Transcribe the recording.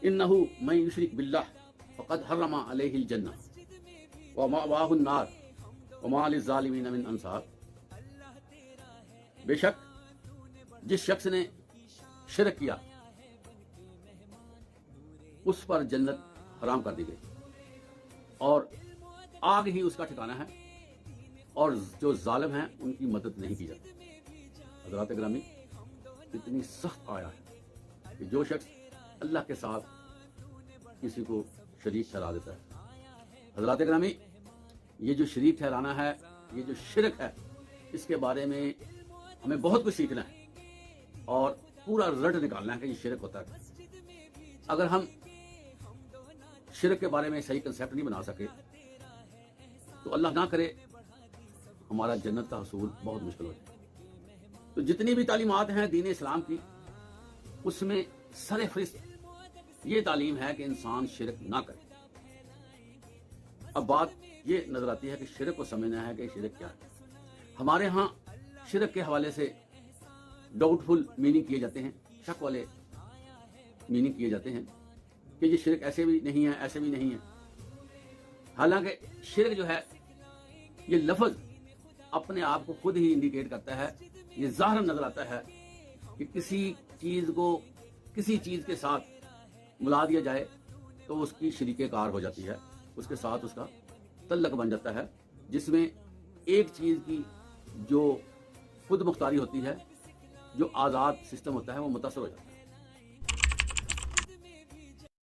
इन्नहु मन युशरिक बिल्लाह फ़क़द हर्रम अलैहिल जन्नह व मअवाहुन नार व मा लिज़्ज़ालिमीन मिन अंसार। बेशक जिस शख्स ने शिरक किया उस पर जन्नत हराम कर दी गई और आग ही उसका ठिकाना है, और जो जालिम हैं उनकी मदद नहीं की जाती। हज़रात गिरामी, इतनी सख्त आया है कि जो शख्स अल्लाह के साथ किसी को शरीक ठहरा देता है। हज़रात गिरामी, ये जो शरीक ठहराना है, ये जो शिरक है, इसके बारे में हमें बहुत कुछ सीखना है और पूरा रिजल्ट निकालना है कि ये शिरक होता है। अगर हम शिरक के बारे में सही कंसेप्ट नहीं बना सके तो अल्लाह ना करे हमारा जन्नत का हसूल बहुत मुश्किल हो जाए। तो जितनी भी तालीमात हैं दीन इस्लाम की, उसमें सरे फहरिस्त ये तालीम है कि इंसान शिरक ना करे। अब बात ये नजर आती है कि शिरक को समझना है कि शिरक क्या है। हमारे यहाँ शिरक के हवाले से डाउटफुल मीनिंग किए जाते हैं, शक वाले मीनिंग किए जाते हैं कि ये शिरक ऐसे भी नहीं है, ऐसे भी नहीं है। हालांकि शिरक जो है, ये लफ्ज अपने आप को खुद ही इंडिकेट करता है, ये ज़ाहिर नजर आता है कि किसी चीज को किसी चीज के साथ मिला दिया जाए तो उसकी शरीके कार हो जाती है, उसके साथ उसका तल्लक बन जाता है, जिसमें एक चीज की जो खुद मुख्तारी होती है, जो आज़ाद सिस्टम होता है, वो मुतासर हो जाता है।